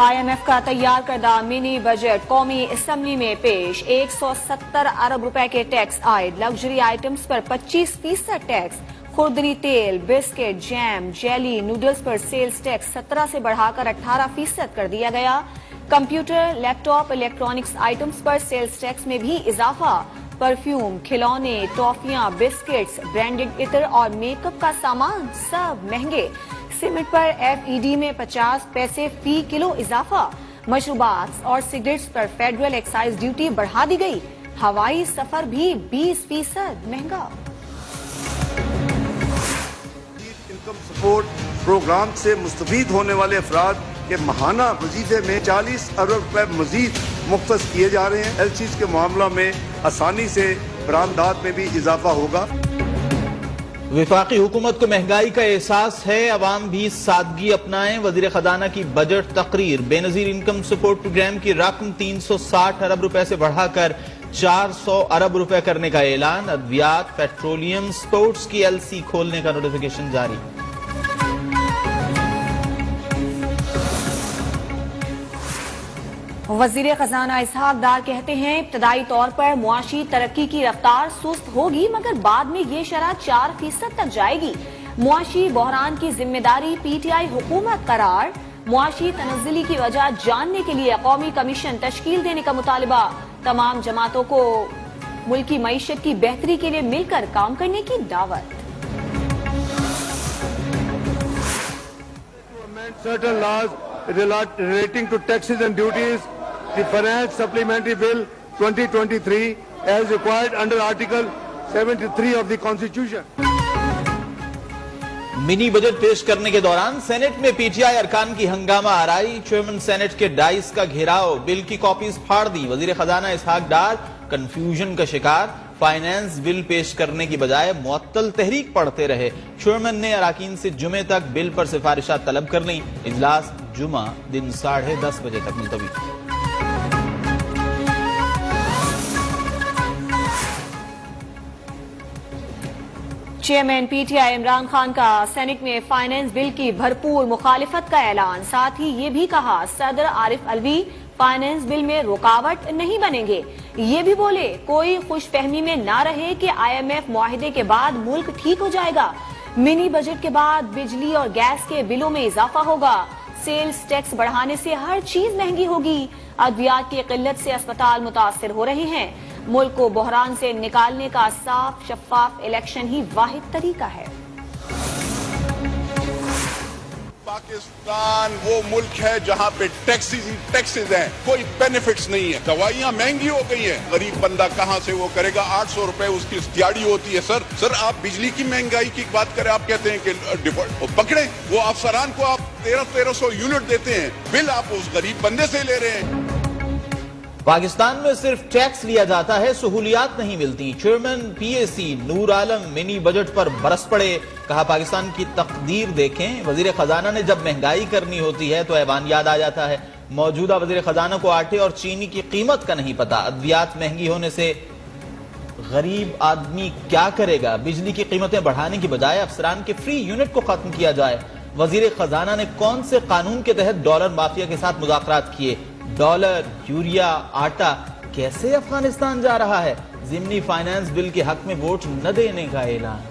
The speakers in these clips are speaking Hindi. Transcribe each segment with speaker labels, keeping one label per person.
Speaker 1: IMF का तैयार करदा मिनी बजट कौमी असम्बली में पेश। 170 अरब रुपए के टैक्स आयद। लग्जरी आइटम्स पर 25% टैक्स। खुर्दनी तेल, बिस्किट, जैम, जेली, नूडल्स पर सेल्स टैक्स 17 से बढ़ाकर 18% कर दिया गया। कंप्यूटर, लैपटॉप, इलेक्ट्रॉनिक्स आइटम्स पर सेल्स टैक्स में भी इजाफा। परफ्यूम, खिलौने, टॉफियां, बिस्किट्स, ब्रांडेड इत्र और मेकअप का सामान सब महंगे। सीमेंट पर FED में 50 पैसे फी किलो इजाफा। मशरूबात और सिगरेट्स पर फेडरल एक्साइज ड्यूटी बढ़ा दी गई। हवाई सफर भी 20% महंगा।
Speaker 2: इनकम सपोर्ट प्रोग्राम से मुस्तफीद होने वाले अफराद के माहाना वजीफे में 40 अरब रुपए मजीद मुख्तस किए जा रहे हैं। LCs के मामला में आसानी से बरामदात में भी इजाफा होगा।
Speaker 3: विफाकी हुकूमत को महंगाई का एहसास है, अवाम भी सादगी अपनाएं। वजीर खजाना की बजट तकरीर। बेनजीर इनकम सपोर्ट प्रोग्राम की रकम 360 अरब रुपए से बढ़ाकर 400 अरब रुपए करने का ऐलान। अद्वियात, पेट्रोलियम, स्पोर्ट्स की LC खोलने का नोटिफिकेशन जारी।
Speaker 1: वजीर खजाना इसहाक डार कहते हैं, इब्तदाई तौर पर मुआशी तरक्की की रफ्तार सुस्त होगी मगर बाद में ये शरह 4% तक जाएगी। मुआशी बहरान की जिम्मेदारी PTI हुकूमत करार। मुआशी तनज़्ज़ुली की वजह जानने के लिए कौमी कमीशन तश्कील देने का मुतालबा। तमाम जमातों को मुल्की मईशत की बेहतरी के लिए मिलकर काम करने की दावत।
Speaker 4: Certain laws relating to taxes and duties, the Finance Supplementary Bill 2023 as required under Article 73 of the Constitution.
Speaker 3: Mini budget पेश करने के दौरान सेनेट में PTI अरकान की हंगामा आराई। चेयरमैन सेनेट के डाइस का घेराव। बिल की कॉपीज फाड़ दी। वजीर खजाना इसहाक डार कंफ्यूजन का शिकार। फाइनेंस बिल पेश करने की बजाय मुअत्तल तहरीक पढ़ते रहे। चेयरमैन ने अराकीन से जुमे तक बिल पर सिफारिशात तलब कर ली। इजलास जुमा दिन 10:30 बजे तक मुलतवी।
Speaker 1: चेयरमैन PTI इमरान खान का सेनेट में फाइनेंस बिल की भरपूर मुखालिफत का ऐलान। साथ ही ये भी कहा सदर आरिफ अलवी फाइनेंस बिल में रुकावट नहीं बनेंगे। ये भी बोले कोई खुशफहमी में ना रहे कि IMF मुआहिदे के बाद मुल्क ठीक हो जाएगा। मिनी बजट के बाद बिजली और गैस के बिलों में इजाफा होगा। सेल्स टैक्स बढ़ाने से हर चीज महंगी होगी। अद्वियात की किल्लत से अस्पताल मुतासिर हो रहे हैं। मुल्क को बहरान से निकालने का साफ शफाफ इलेक्शन ही वाहिद तरीका है।
Speaker 5: पाकिस्तान वो मुल्क है जहां पे टैक्सेस हैं, कोई बेनिफिट्स नहीं है। दवाइयां महंगी हो गई हैं, गरीब बंदा कहां से वो करेगा। 800 रुपए उसकी दिहाड़ी होती है। सर आप बिजली की महंगाई की बात करें, आप कहते हैं कि डिफॉल्ट पकड़े, वो अफसरान को आप 1300 यूनिट देते हैं, बिल आप उस गरीब बंदे से ले रहे हैं।
Speaker 3: पाकिस्तान में सिर्फ टैक्स लिया जाता है, सहूलियात नहीं मिलती। Chairman PAC Noor Alam mini budget पर बरस पड़े। कहा पाकिस्तान की तकदीर देखें, वजीर खजाना ने जब महंगाई करनी होती है तो ऐवान याद आ जाता है। मौजूदा वजीर खजाना को आटे और चीनी की कीमत का नहीं पता। अद्वियात महंगी होने से गरीब आदमी क्या करेगा। बिजली की कीमतें बढ़ाने की बजाय अफसरान के फ्री यूनिट को खत्म किया जाए। वजीर खजाना ने कौन से कानून के तहत डॉलर माफिया के साथ मुज़ाकरात किए। डॉलर, यूरिया, आटा कैसे अफगानिस्तान जा रहा है। जिमनी फाइनेंस बिल के हक में वोट न देने का ऐलान।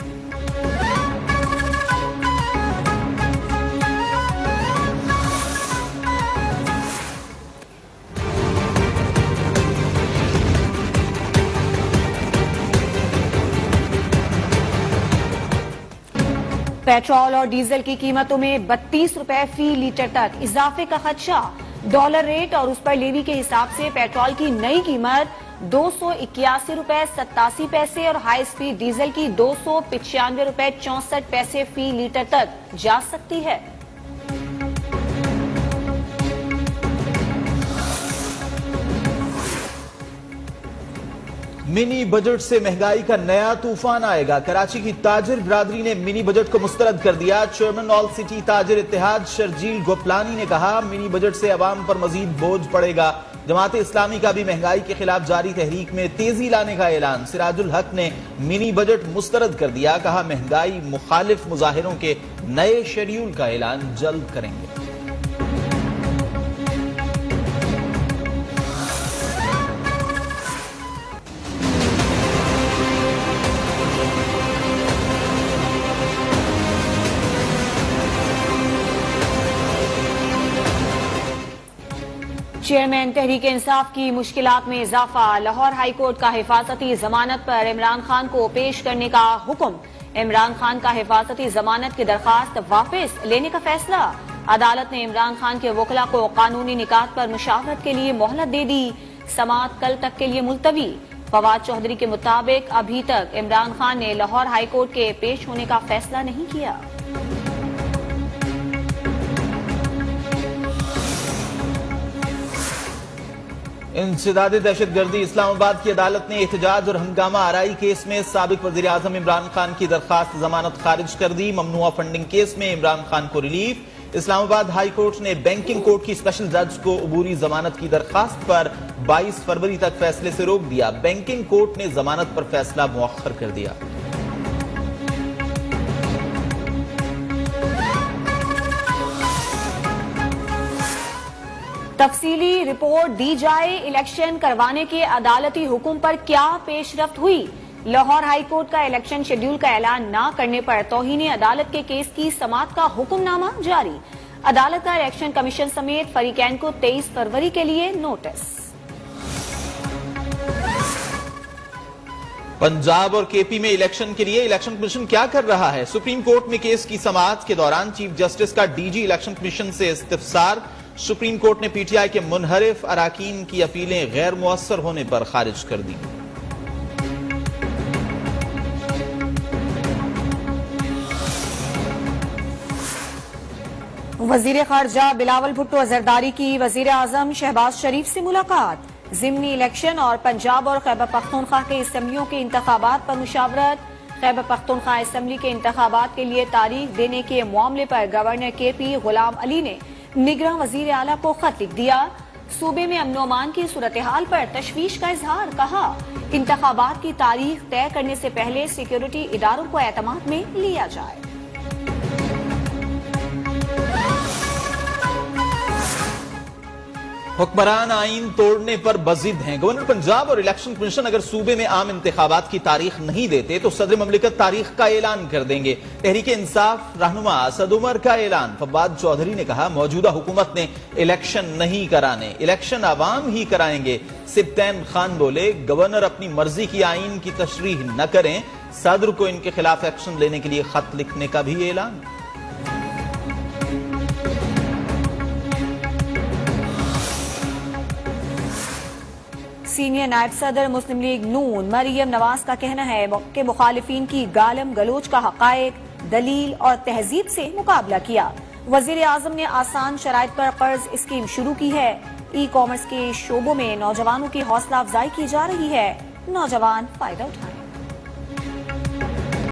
Speaker 1: पेट्रोल और डीजल की कीमतों में 32 रुपए फी लीटर तक इजाफे का खदशा। डॉलर रेट और उस पर लेवी के हिसाब से पेट्रोल की नई कीमत 281 रुपए 87 पैसे और हाई स्पीड डीजल की 295 रुपए 64 पैसे फी लीटर तक जा सकती है।
Speaker 3: मिनी बजट से महंगाई का नया तूफान आएगा। कराची की ताजिर बिरादरी ने मिनी बजट को मुस्तरद कर दिया। चेयरमैन ऑल सिटी ताजिर इत्तेहाद शर्जील गोपलानी ने कहा मिनी बजट से अवाम पर मजीद बोझ पड़ेगा। जमात इस्लामी का भी महंगाई के खिलाफ जारी तहरीक में तेजी लाने का ऐलान। सिराजुल हक ने मिनी बजट मुस्तरद कर दिया। कहा महंगाई मुखालिफ मुजाहिरों के नए शेड्यूल का ऐलान जल्द करेंगे।
Speaker 1: चेयरमैन तहरीक इंसाफ की मुश्किलात में इजाफा। लाहौर हाई कोर्ट का हिफाजती जमानत पर इमरान खान को पेश करने का हुक्म। इमरान खान का हिफाजती जमानत की दरखास्त वापस लेने का फैसला। अदालत ने इमरान खान के वकला को कानूनी निकात पर मुशावरत के लिए मोहलत दे दी। समाअत कल तक के लिए मुलतवी। फवाद चौधरी के मुताबिक अभी तक इमरान खान ने लाहौर हाई कोर्ट के पेश होने का फैसला नहीं किया।
Speaker 3: इंसदाद दहशतगर्दी। इस्लामाबाद की अदालत ने एहतजाज और हंगामा आराई केस में साबिक वजीर आजम इमरान खान की दरखास्त जमानत खारिज कर दी। ममनुआ फंडिंग केस में इमरान खान को रिलीफ। इस्लामाबाद हाई कोर्ट ने बैंकिंग कोर्ट की स्पेशल जज को अबूरी जमानत की दरखास्त पर 22 फरवरी तक फैसले से रोक दिया। बैंकिंग कोर्ट ने जमानत पर फैसला मुअख्खर कर दिया।
Speaker 1: तफसीली रिपोर्ट दी जाए। इलेक्शन करवाने के अदालती हुक्म पर क्या पेशरफ्त हुई। लाहौर हाई कोर्ट का इलेक्शन शेड्यूल का ऐलान न करने पर तौहीन अदालत के केस की समाअत का हुक्मनामा जारी। अदालत का इलेक्शन कमीशन समेत फरीकैन को 23 फरवरी के लिए नोटिस।
Speaker 3: पंजाब और केपी में इलेक्शन के लिए इलेक्शन कमीशन क्या कर रहा है। सुप्रीम कोर्ट में केस की समाअत के दौरान चीफ जस्टिस का डीजी इलेक्शन कमीशन से इस्तिफसार। सुप्रीम कोर्ट ने पीटीआई के मुनहरिफ अराकीन की अपीलें गैर मुअस्सर होने पर खारिज कर दी।
Speaker 1: वजीर खारजा बिलावल भुट्टो जरदारी की वजीर आजम शहबाज शरीफ से मुलाकात। जिमनी इलेक्शन और पंजाब और खैबर पख्तूनख्वा के असम्बलियों के इंतखाबात पर मुशावरत। खैबर पख्तूनख्वा असम्बली के इंतखाबात के लिए तारीख देने के मामले पर गवर्नर केपी गुलाम अली ने निगरान वजीर आला को खत लिख दिया। सूबे में अमन अमान की सूरत हाल पर तशवीश का इजहार। कहा, इंतखाबात की तारीख तय करने से पहले सिक्योरिटी इदारों को एतमाद में लिया जाए।
Speaker 3: हुक्मरान आईन तोड़ने पर बजिद हैं। गवर्नर पंजाब और इलेक्शन कमीशन अगर सूबे में आम इंतखाबात की तारीख नहीं देते तो सदर ममलिकत तारीख का ऐलान कर देंगे। तहरीक इंसाफ रहनुमा असद उमर का ऐलान। फवाद चौधरी ने कहा, मौजूदा हुकूमत ने इलेक्शन नहीं कराने, इलेक्शन आवाम ही कराएंगे। सिब्तैन खान बोले, गवर्नर अपनी मर्जी की आईन की तशरीह न करें। सदर को इनके खिलाफ एक्शन लेने के लिए खत लिखने का भी ऐलान।
Speaker 1: सीनियर नायब सदर मुस्लिम लीग नून मरियम नवाज का कहना है कि मुखालिफिन की गालम गलोच का हकायक, दलील और तहजीब से मुकाबला किया। वजीर आजम ने आसान शराइत पर कर्ज स्कीम शुरू की है। ई कॉमर्स के शोबों में नौजवानों की हौसला अफजाई की जा रही है। नौजवान फायदा उठाएं।